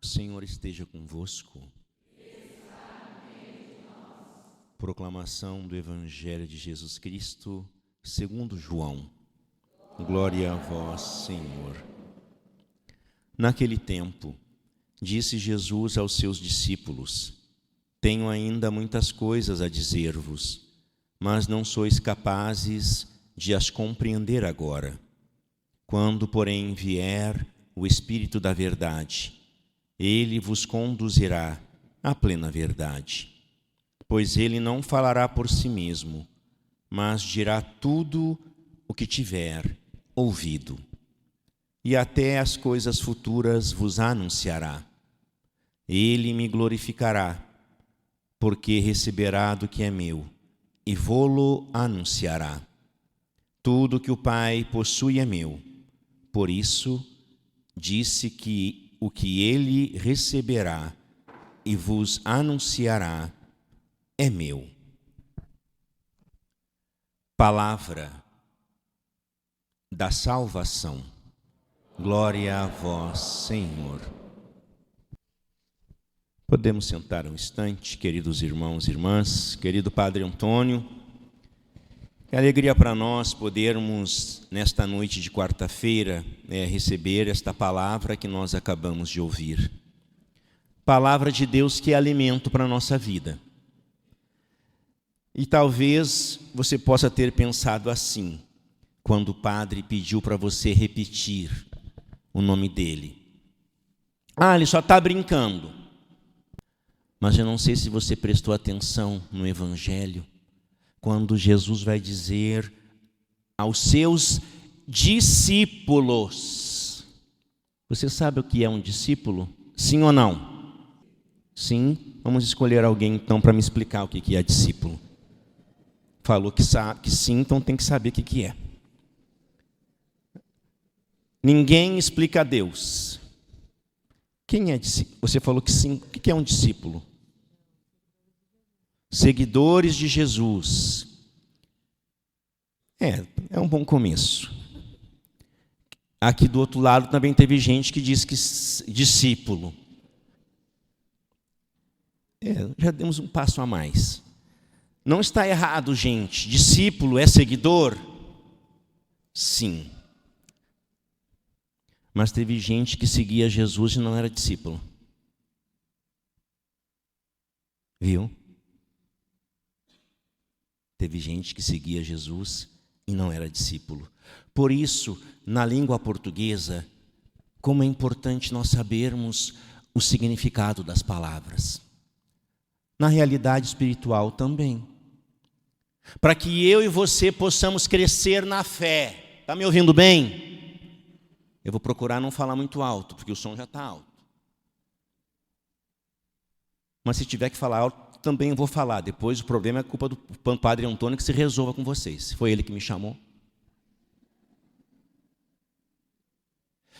Senhor esteja convosco. Proclamação do Evangelho de Jesus Cristo, segundo João. Glória a vós, Senhor. Naquele tempo, disse Jesus aos seus discípulos: Tenho ainda muitas coisas a dizer-vos, mas não sois capazes de as compreender agora. Quando, porém, vier o Espírito da verdade, ele vos conduzirá à plena verdade. Pois ele não falará por si mesmo, mas dirá tudo o que tiver ouvido. E até as coisas futuras vos anunciará. Ele me glorificará, porque receberá do que é meu, e vô-lo anunciará. Tudo que o Pai possui é meu. Por isso, disse que o que ele receberá e vos anunciará é meu. Palavra da salvação. Glória a vós, Senhor. Podemos sentar um instante, queridos irmãos e irmãs, querido Padre Antônio. Que alegria para nós podermos, nesta noite de quarta-feira, receber esta palavra que nós acabamos de ouvir. Palavra de Deus que é alimento para a nossa vida. E talvez você possa ter pensado assim, quando o Padre pediu para você repetir o nome dele. Ele só está brincando. Mas eu não sei se você prestou atenção no Evangelho, quando Jesus vai dizer aos seus discípulos. Você sabe o que é um discípulo? Sim ou não? Sim? Vamos escolher alguém então para me explicar o que é discípulo. Falou que sabe, que sim, então tem que saber o que é. Ninguém explica a Deus. Quem é discípulo? Você falou que sim. O que é um discípulo? Seguidores de Jesus. É um bom começo. Aqui do outro lado também teve gente que diz que discípulo. Já demos um passo a mais. Não está errado, gente. Discípulo é seguidor? Sim. Mas teve gente que seguia Jesus e não era discípulo. Viu? Teve gente que seguia Jesus e não era discípulo. Por isso, na língua portuguesa, como é importante nós sabermos o significado das palavras. Na realidade espiritual também. Para que eu e você possamos crescer na fé. Está me ouvindo bem? Eu vou procurar não falar muito alto, porque o som já está alto. Mas se tiver que falar alto, também vou falar. Depois o problema é culpa do Padre Antônio, que se resolva com vocês. Foi ele que me chamou.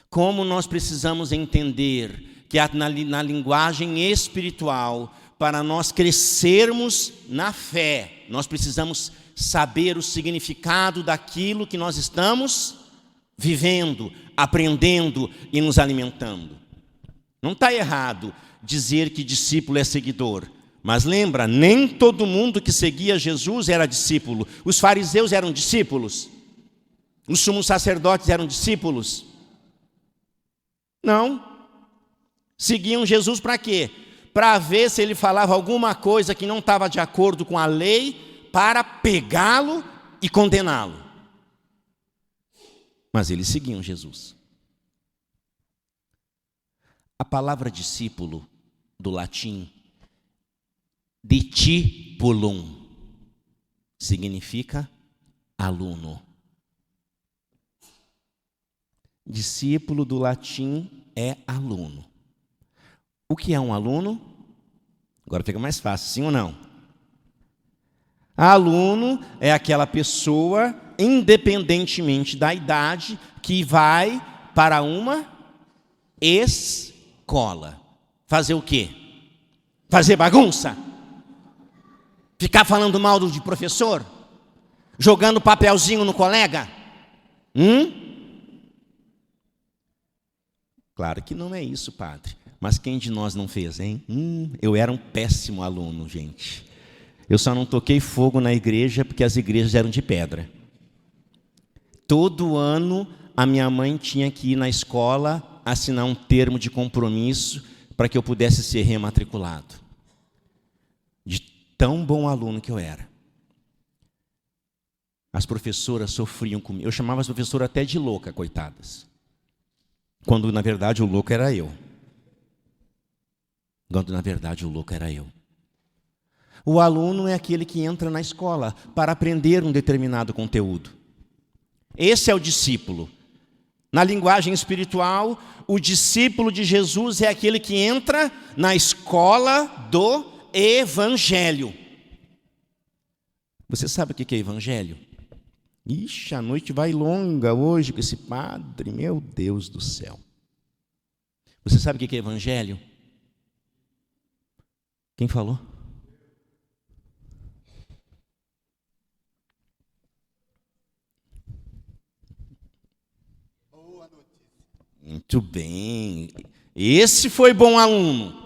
Como nós precisamos entender que na linguagem espiritual, para nós crescermos na fé, nós precisamos saber o significado daquilo que nós estamos vivendo, aprendendo e nos alimentando. Não está errado dizer que discípulo é seguidor. Mas lembra, nem todo mundo que seguia Jesus era discípulo. Os fariseus eram discípulos. Os sumos sacerdotes eram discípulos. Não. Seguiam Jesus para quê? Para ver se ele falava alguma coisa que não estava de acordo com a lei, para pegá-lo e condená-lo. Mas eles seguiam Jesus. A palavra discípulo, do latim, discipulum, significa aluno. Discípulo do latim é aluno. O que é um aluno? Agora fica mais fácil, sim ou não? Aluno é aquela pessoa, independentemente da idade, que vai para uma escola. Fazer o quê? Fazer bagunça? Ficar falando mal de professor? Jogando papelzinho no colega? Claro que não é isso, padre. Mas quem de nós não fez, hein? Eu era um péssimo aluno, gente. Eu só não toquei fogo na igreja porque as igrejas eram de pedra. Todo ano a minha mãe tinha que ir na escola assinar um termo de compromisso para que eu pudesse ser rematriculado. De tão bom aluno que eu era. As professoras sofriam comigo. Eu chamava as professoras até de louca, coitadas. Quando, na verdade, o louco era eu. Quando, na verdade, o louco era eu. O aluno é aquele que entra na escola para aprender um determinado conteúdo. Esse é o discípulo. Na linguagem espiritual, o discípulo de Jesus é aquele que entra na escola do Evangelho. Você sabe o que é Evangelho? Ixi, a noite vai longa hoje com esse padre, meu Deus do céu. Você sabe o que é Evangelho? Quem falou? Boa notícia. Muito bem. Esse foi bom aluno.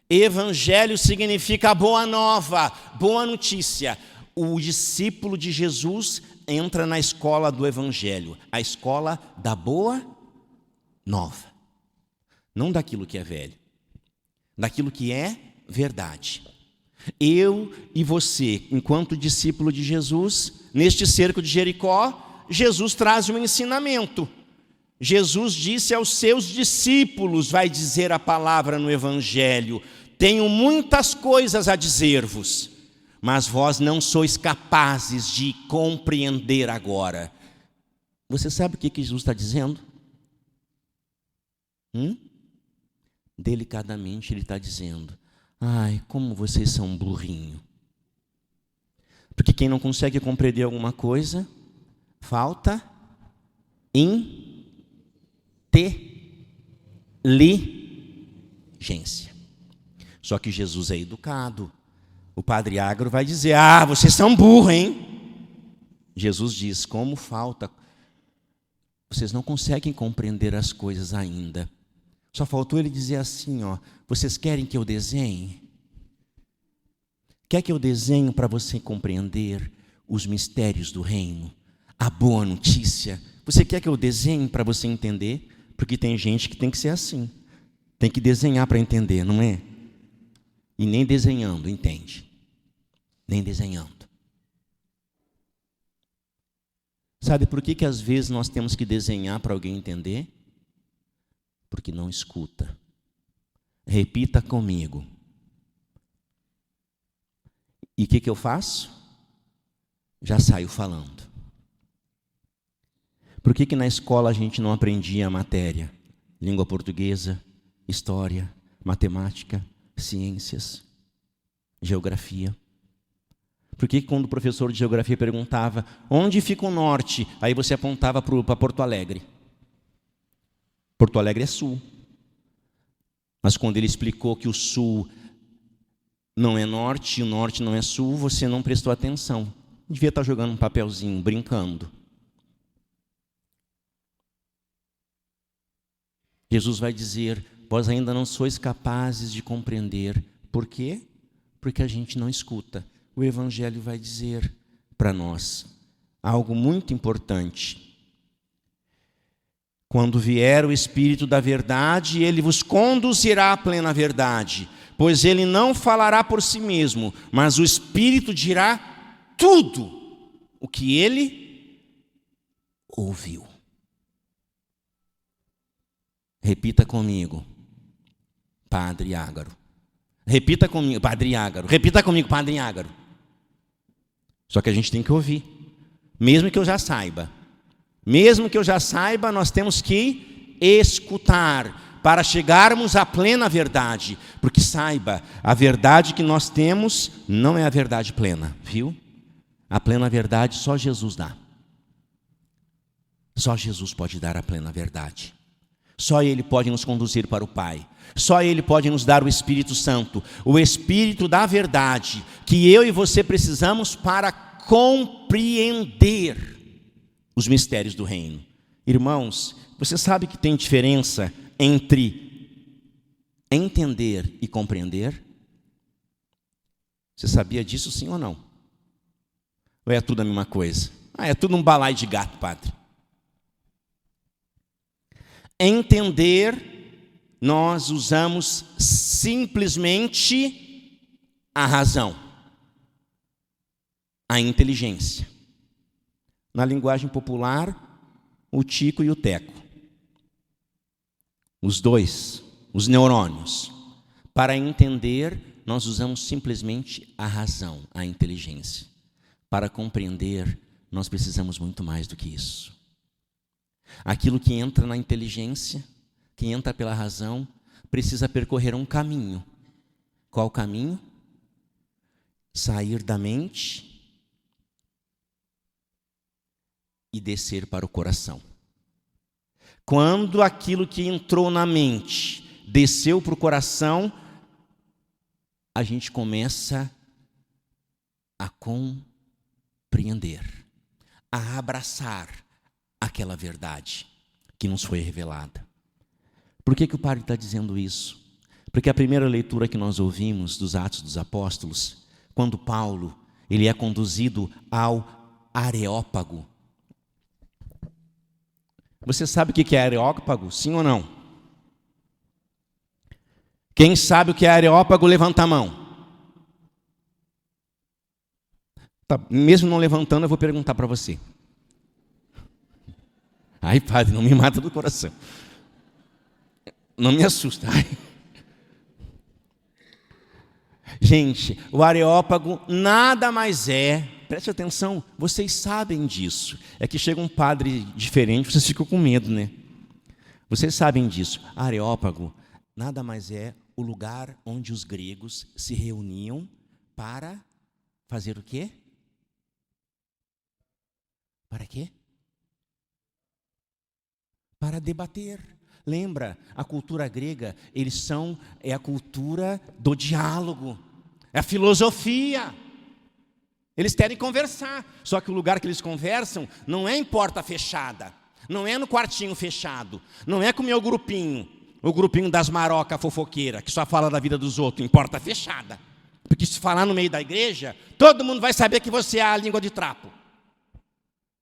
Evangelho significa boa nova, boa notícia. O discípulo de Jesus entra na escola do Evangelho, a escola da boa nova. Não daquilo que é velho, daquilo que é verdade. Eu e você, enquanto discípulo de Jesus, neste cerco de Jericó, Jesus traz um ensinamento. Jesus disse aos seus discípulos, vai dizer a palavra no Evangelho: tenho muitas coisas a dizer-vos, mas vós não sois capazes de compreender agora. Você sabe o que Jesus está dizendo? Delicadamente ele está dizendo: ai, como vocês são burrinho. Porque quem não consegue compreender alguma coisa, falta inteligência. Só que Jesus é educado. O padre Agro vai dizer: ah, vocês são burros, hein? Jesus diz: como falta. Vocês não conseguem compreender as coisas ainda. Só faltou ele dizer assim, ó: vocês querem que eu desenhe? Quer que eu desenhe para você compreender os mistérios do reino? A boa notícia. Você quer que eu desenhe para você entender? Porque tem gente que tem que ser assim. Tem que desenhar para entender, não é? E nem desenhando, entende? Nem desenhando. Sabe por que às vezes nós temos que desenhar para alguém entender? Porque não escuta. Repita comigo. E o que eu faço? Já saio falando. Por que na escola a gente não aprendia a matéria? Língua portuguesa, história, matemática, ciências, geografia. Por que quando o professor de geografia perguntava onde fica o norte, aí você apontava para Porto Alegre? Porto Alegre é sul. Mas quando ele explicou que o sul não é norte e o norte não é sul, você não prestou atenção. Devia estar jogando um papelzinho, brincando. Jesus vai dizer: vós ainda não sois capazes de compreender. Por quê? Porque a gente não escuta. O Evangelho vai dizer para nós algo muito importante. Quando vier o Espírito da verdade, ele vos conduzirá à plena verdade, pois ele não falará por si mesmo, mas o Espírito dirá tudo o que ele ouviu. Repita comigo, Padre Ágaro. Repita comigo, Padre Ágaro. Repita comigo, Padre Ágaro. Só que a gente tem que ouvir, mesmo que eu já saiba. Mesmo que eu já saiba, nós temos que escutar para chegarmos à plena verdade. Porque saiba, a verdade que nós temos não é a verdade plena, viu? A plena verdade só Jesus dá. Só Jesus pode dar a plena verdade. Só Ele pode nos conduzir para o Pai. Só Ele pode nos dar o Espírito Santo, o Espírito da verdade, que eu e você precisamos para compreender os mistérios do reino. Irmãos, você sabe que tem diferença entre entender e compreender. Você sabia disso, sim ou não? Ou é tudo a mesma coisa? É tudo um balaio de gato, padre. Entender, nós usamos simplesmente a razão, a inteligência. Na linguagem popular, o tico e o teco. Os dois, os neurônios. Para entender, nós usamos simplesmente a razão, a inteligência. Para compreender, nós precisamos muito mais do que isso. Aquilo que entra na inteligência, que entra pela razão, precisa percorrer um caminho. Qual caminho? Sair da mente e descer para o coração. Quando aquilo que entrou na mente desceu para o coração, a gente começa a compreender, a abraçar aquela verdade que nos foi revelada. Por que o padre está dizendo isso? Porque a primeira leitura que nós ouvimos dos Atos dos Apóstolos, quando Paulo ele é conduzido ao Areópago. Você sabe o que é Areópago? Sim ou não? Quem sabe o que é Areópago, levanta a mão. Tá, mesmo não levantando, eu vou perguntar para você. Ai, padre, não me mata do coração. Não me assusta. Ai. Gente, o Areópago nada mais é, preste atenção, vocês sabem disso. É que chega um padre diferente, vocês ficam com medo, né? Vocês sabem disso. Areópago nada mais é o lugar onde os gregos se reuniam para fazer o quê? Para quê? Para debater. Lembra, a cultura grega, é a cultura do diálogo, é a filosofia. Eles querem conversar, só que o lugar que eles conversam não é em porta fechada, não é no quartinho fechado, não é com o meu grupinho, o grupinho das marocas fofoqueiras, que só fala da vida dos outros em porta fechada. Porque se falar no meio da igreja, todo mundo vai saber que você é a língua de trapo.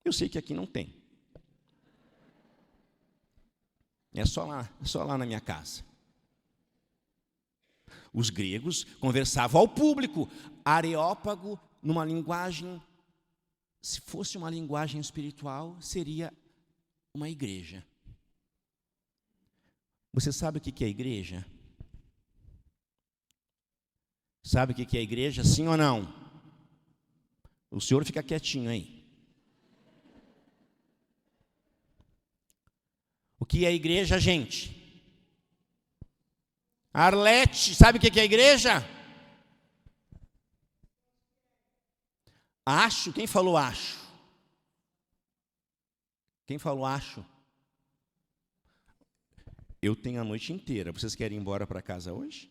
Eu sei que aqui não tem. É só lá na minha casa. Os gregos conversavam ao público. Areópago, numa linguagem, se fosse uma linguagem espiritual, seria uma igreja. Você sabe o que é igreja? Sabe o que é igreja, sim ou não? O senhor fica quietinho aí. O que é igreja, gente? Arlete, sabe o que é igreja? Acho, quem falou acho? Quem falou acho? Eu tenho a noite inteira. Vocês querem ir embora para casa hoje?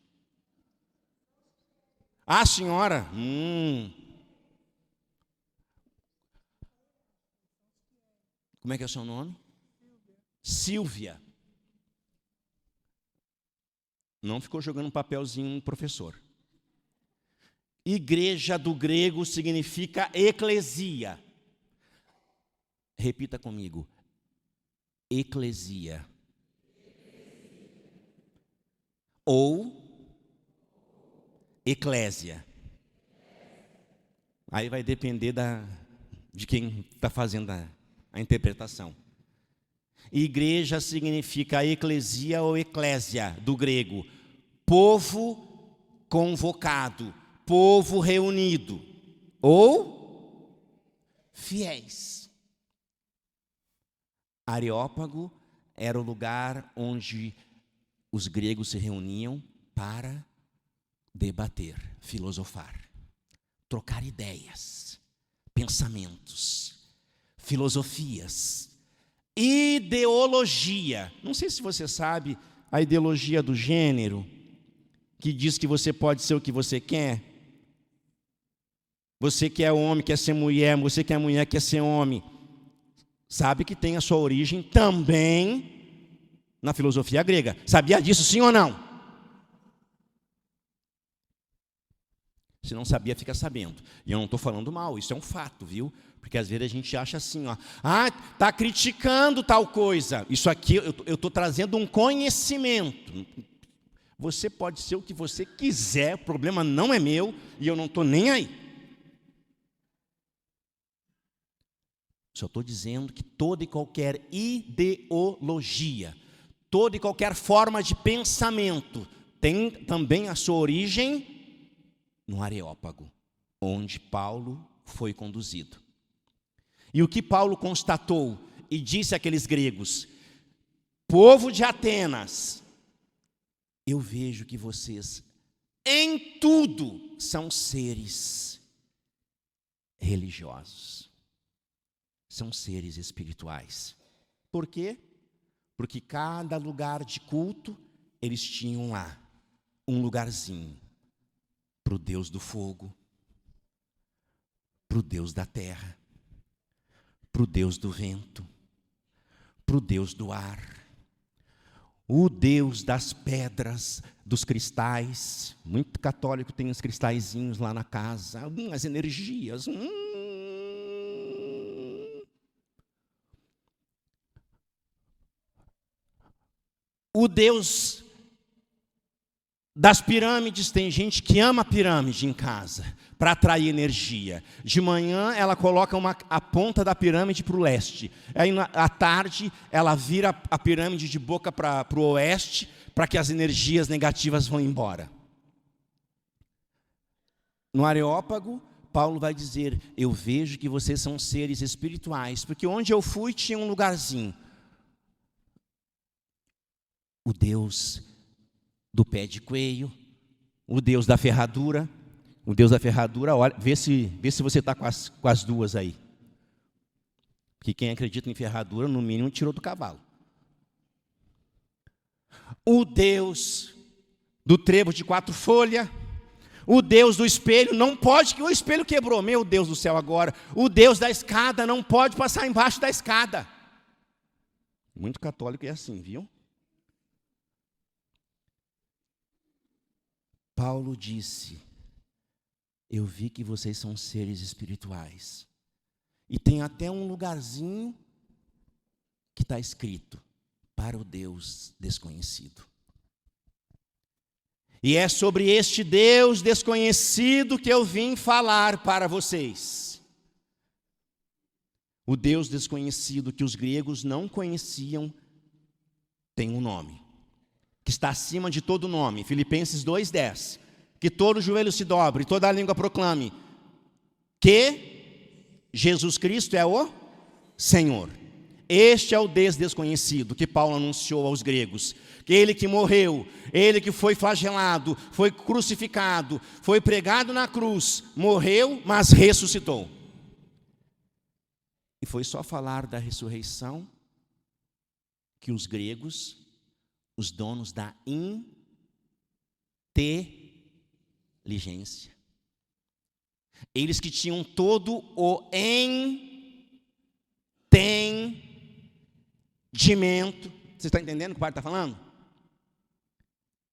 Ah, senhora? Como é que é o seu nome? Sílvia. Não ficou jogando um papelzinho no professor. Igreja do grego significa eclesia. Repita comigo. Eclesia. Ou eclésia. Aí vai depender de quem está fazendo a interpretação. Igreja significa eclesia ou eclésia, do grego. Povo convocado, povo reunido, ou fiéis. Areópago era o lugar onde os gregos se reuniam para debater, filosofar, trocar ideias, pensamentos, filosofias, ideologia. Não sei se você sabe a ideologia do gênero, que diz que você pode ser o que você quer. Você que é homem, quer ser mulher, você que é mulher, quer ser homem. Sabe que tem a sua origem também na filosofia grega. Sabia disso, sim ou não? Se não sabia, fica sabendo. E eu não estou falando mal, isso é um fato, viu? Porque às vezes a gente acha assim, ó, está criticando tal coisa. Isso aqui, eu estou trazendo um conhecimento. Você pode ser o que você quiser, o problema não é meu, e eu não estou nem aí. Só estou dizendo que toda e qualquer ideologia, toda e qualquer forma de pensamento, tem também a sua origem no Areópago, onde Paulo foi conduzido. E o que Paulo constatou e disse àqueles gregos: povo de Atenas, eu vejo que vocês em tudo são seres religiosos. São seres espirituais. Por quê? Porque cada lugar de culto, eles tinham lá um lugarzinho para o Deus do fogo, para o Deus da terra, para o Deus do vento, para o Deus do ar, o Deus das pedras, dos cristais. Muito católico tem uns cristalzinhos lá na casa, as energias. O Deus das pirâmides, tem gente que ama pirâmide em casa, para atrair energia. De manhã ela coloca a ponta da pirâmide para o leste. Aí à tarde ela vira a pirâmide de boca para o oeste, para que as energias negativas vão embora. No Areópago, Paulo vai dizer: eu vejo que vocês são seres espirituais, porque onde eu fui tinha um lugarzinho. O Deus do pé de coelho, o Deus da ferradura. O Deus da ferradura, olha, vê se você está com as duas aí. Porque quem acredita em ferradura, no mínimo, tirou do cavalo. O Deus do trevo de 4 folhas, o Deus do espelho, não pode, que o espelho quebrou, meu Deus do céu agora. O Deus da escada, não pode passar embaixo da escada. Muito católico é assim, viu? Paulo disse: eu vi que vocês são seres espirituais. E tem até um lugarzinho que está escrito: para o Deus desconhecido. E é sobre este Deus desconhecido que eu vim falar para vocês. O Deus desconhecido que os gregos não conheciam tem um nome, que está acima de todo nome. Filipenses 2:10. Que todo joelho se dobre, toda a língua proclame que Jesus Cristo é o Senhor. Este é o Deus desconhecido que Paulo anunciou aos gregos. Que ele que morreu, ele que foi flagelado, foi crucificado, foi pregado na cruz, morreu, mas ressuscitou. E foi só falar da ressurreição que os gregos, os donos da inteligência, eles que tinham todo o entendimento, você está entendendo o que o padre está falando?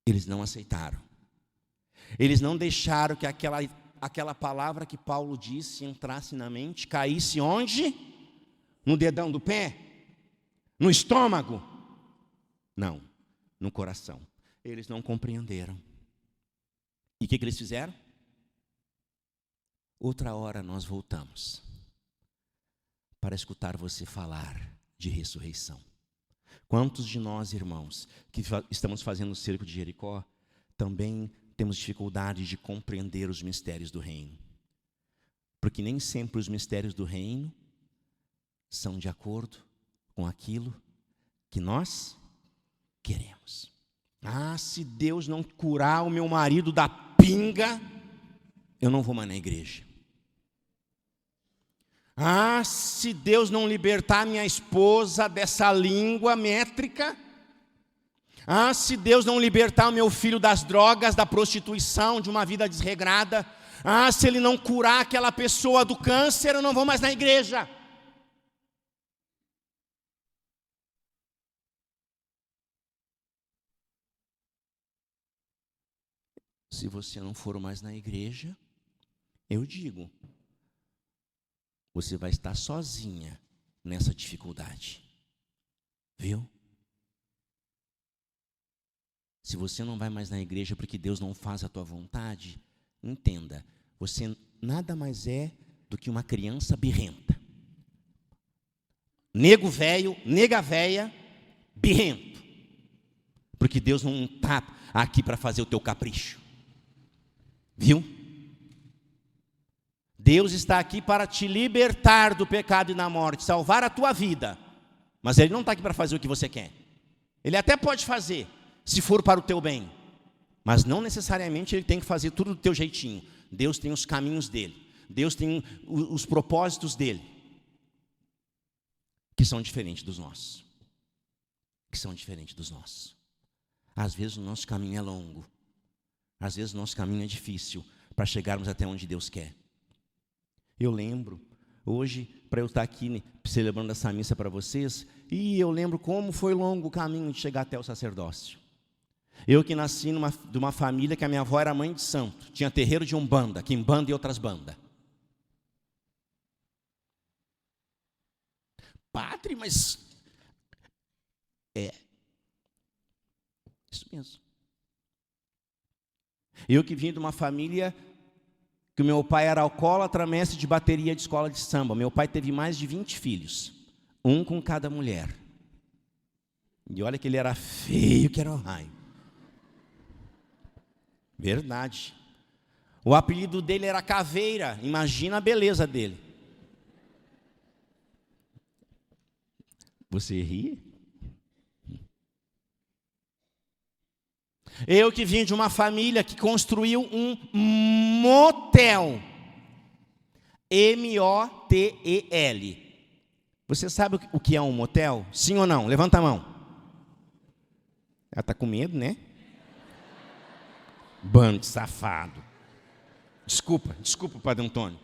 Eles não aceitaram. Eles não deixaram que aquela palavra que Paulo disse entrasse na mente, caísse onde? No dedão do pé? No estômago? Não, no coração. Eles não compreenderam. E o que eles fizeram? Outra hora nós voltamos para escutar você falar de ressurreição. Quantos de nós, irmãos, que estamos fazendo o cerco de Jericó, também temos dificuldade de compreender os mistérios do reino? Porque nem sempre os mistérios do reino são de acordo com aquilo que nós queremos. Se Deus não curar o meu marido da pinga, eu não vou mais na igreja. Se Deus não libertar minha esposa dessa língua métrica, se Deus não libertar o meu filho das drogas, da prostituição, de uma vida desregrada, se Ele não curar aquela pessoa do câncer, eu não vou mais na igreja. Se você não for mais na igreja, Eu digo, você vai estar sozinha nessa dificuldade. Viu? Se você não vai mais na igreja porque Deus não faz a tua vontade, entenda, você nada mais é do que uma criança birrenta. Nego velho, nega véia, birrento. Porque Deus não está aqui para fazer o teu capricho. Viu? Deus está aqui para te libertar do pecado e da morte, salvar a tua vida. Mas Ele não está aqui para fazer o que você quer. Ele até pode fazer, se for para o teu bem. Mas não necessariamente Ele tem que fazer tudo do teu jeitinho. Deus tem os caminhos dEle. Deus tem os propósitos dEle. Que são diferentes dos nossos. Que são diferentes dos nossos. Às vezes o nosso caminho é longo. Às vezes o nosso caminho é difícil para chegarmos até onde Deus quer. Eu lembro, hoje, para eu estar aqui celebrando essa missa para vocês, e eu lembro como foi longo o caminho de chegar até o sacerdócio. Eu que nasci de uma família que a minha avó era mãe de santo, tinha terreiro de umbanda, quimbanda e outras bandas. Padre, mas isso mesmo. Eu que vim de uma família que o meu pai era alcoólatra, mestre de bateria de escola de samba. Meu pai teve mais de 20 filhos, um com cada mulher. E olha que ele era feio, que era o raio. Verdade. O apelido dele era Caveira, imagina a beleza dele. Você ri? Eu que vim de uma família que construiu um motel. M-O-T-E-L. Você sabe o que é um motel? Sim ou não? Levanta a mão. Ela está com medo, né? Bando de safado. Desculpa, Padre Antônio.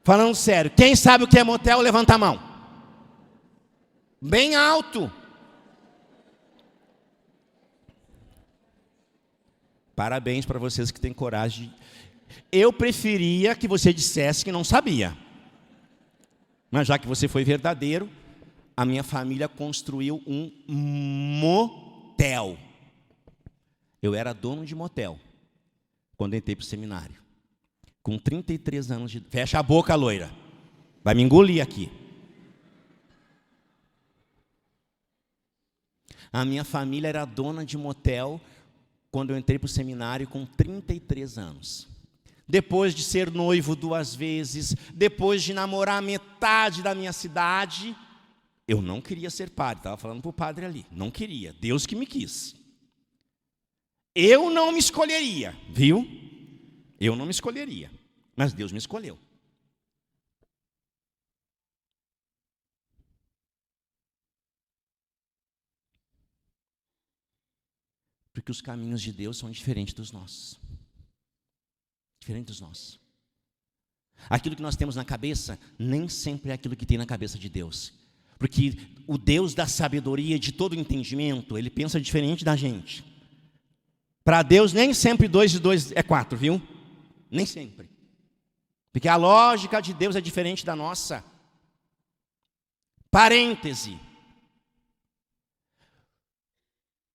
Falando sério, quem sabe o que é motel, levanta a mão. Bem alto. Parabéns para vocês que têm coragem. Eu preferia que você dissesse que não sabia. Mas já que você foi verdadeiro, a minha família construiu um motel. Eu era dono de motel quando entrei para o seminário. Com 33 anos de idade. Fecha a boca, loira. Vai me engolir aqui. A minha família era dona de motel quando eu entrei para o seminário com 33 anos. Depois de ser noivo 2 vezes, depois de namorar metade da minha cidade, eu não queria ser padre. Estava falando para o padre ali. Não queria. Deus que me quis. Eu não me escolheria, viu? Eu não me escolheria. Mas Deus me escolheu. Porque os caminhos de Deus são diferentes dos nossos. Diferentes dos nossos. Aquilo que nós temos na cabeça, nem sempre é aquilo que tem na cabeça de Deus. Porque o Deus da sabedoria, de todo entendimento, Ele pensa diferente da gente. Para Deus, nem sempre 2 e 2 é 4, viu? Nem sempre. Porque a lógica de Deus é diferente da nossa. Parêntese.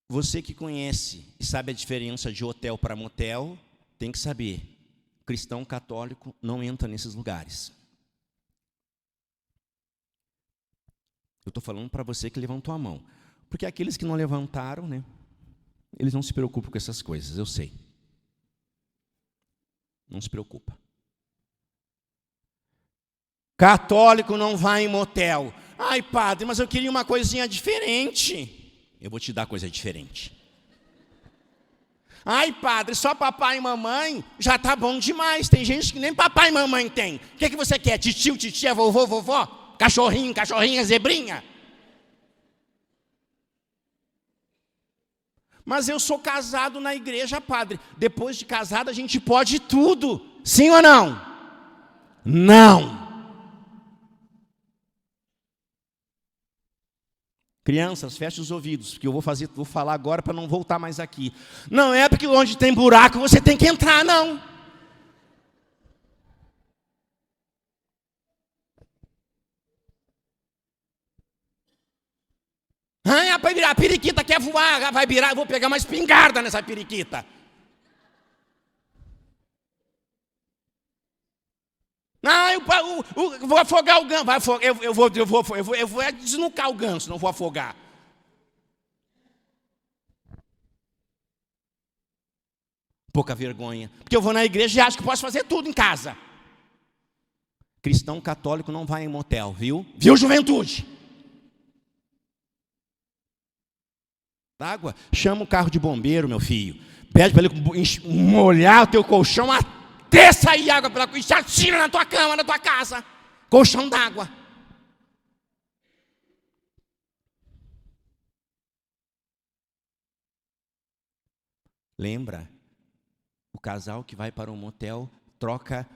Você que conhece e sabe a diferença de hotel para motel, tem que saber, cristão católico não entra nesses lugares. Eu estou falando para você que levantou a mão. Porque aqueles que não levantaram, né, eles não se preocupam com essas coisas, eu sei. Não se preocupa. Católico não vai em motel. Ai, padre, mas eu queria uma coisinha diferente. Eu vou te dar coisa diferente. Ai, padre, só papai e mamãe já tá bom demais. Tem gente que nem papai e mamãe tem. O que você quer? Titio, titia, vovô, vovó? Cachorrinho, cachorrinha, zebrinha? Mas eu sou casado na igreja, padre. Depois de casado a gente pode tudo. Sim ou não? Não. Crianças, feche os ouvidos, porque eu vou falar agora para não voltar mais aqui. Não é porque onde tem buraco você tem que entrar, não. Ah, a periquita quer voar, vai virar, eu vou pegar uma espingarda nessa periquita. Ah, eu vou afogar o ganso. Eu vou desnucar o ganso, não vou afogar. Pouca vergonha. Porque eu vou na igreja e acho que posso fazer tudo em casa. Cristão católico não vai em motel, viu? Viu, juventude? Água, chama o carro de bombeiro, meu filho. Pede para ele molhar o teu colchão até sair água pela e chatina na tua cama, na tua casa. Colchão d'água. Lembra? O casal que vai para um motel troca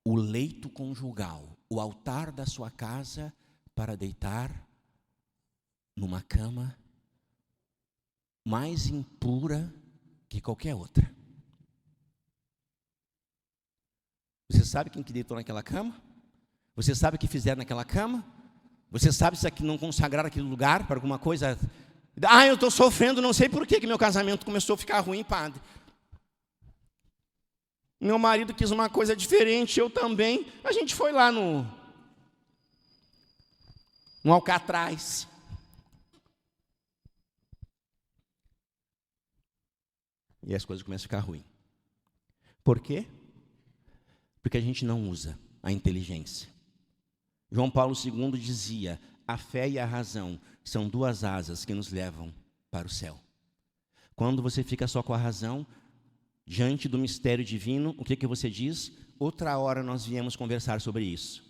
o leito conjugal, o altar da sua casa, para deitar numa cama mais impura que qualquer outra. Você sabe quem que deitou naquela cama? Você sabe o que fizeram naquela cama? Você sabe se aqui não consagraram aquele lugar para alguma coisa? Ah, eu estou sofrendo, não sei por que meu casamento começou a ficar ruim, padre. Meu marido quis uma coisa diferente, eu também. A gente foi lá no Alcatraz. E as coisas começam a ficar ruins. Por quê? Porque a gente não usa a inteligência. João Paulo II dizia: a fé e a razão são duas asas que nos levam para o céu. Quando você fica só com a razão, diante do mistério divino, o que você diz? Outra hora nós viemos conversar sobre isso.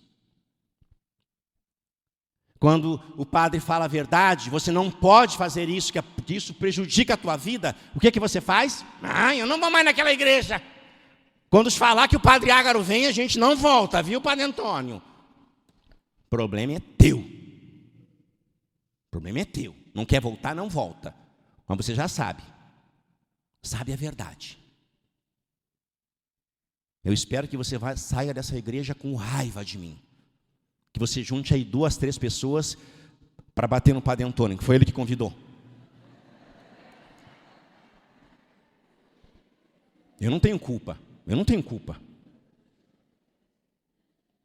Quando o padre fala a verdade, você não pode fazer isso, que isso prejudica a tua vida. O que você faz? Ah, eu não vou mais naquela igreja. Quando falar que o padre Ágaro vem, a gente não volta, viu, padre Antônio? O problema é teu. O problema é teu. Não quer voltar, não volta. Mas você já sabe. Sabe a verdade. Eu espero que você saia dessa igreja com raiva de mim. Que você junte aí 2, 3 pessoas para bater no padre Antônio, que foi ele que convidou. Eu não tenho culpa. Eu não tenho culpa.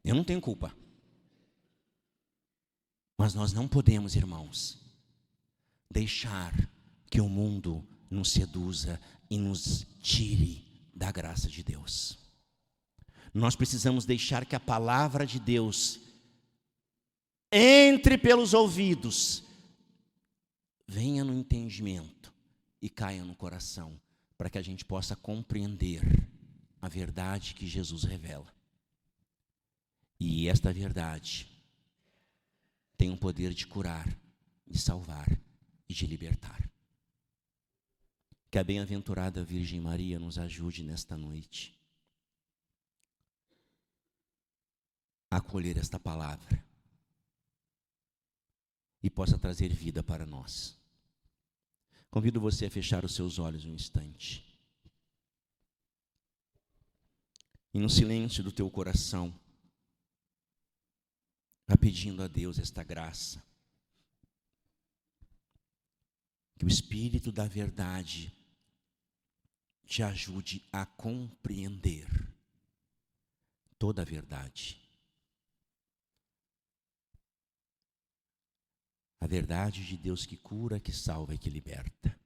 Eu não tenho culpa. Mas nós não podemos, irmãos, deixar que o mundo nos seduza e nos tire da graça de Deus. Nós precisamos deixar que a palavra de Deus entre pelos ouvidos, venha no entendimento e caia no coração, para que a gente possa compreender a verdade que Jesus revela. E esta verdade tem o poder de curar, de salvar e de libertar. Que a bem-aventurada Virgem Maria nos ajude nesta noite a acolher esta palavra e possa trazer vida para nós. Convido você a fechar os seus olhos um instante. E no silêncio do teu coração, vá pedindo a Deus esta graça. Que o Espírito da verdade te ajude a compreender toda a verdade. A verdade de Deus que cura, que salva e que liberta.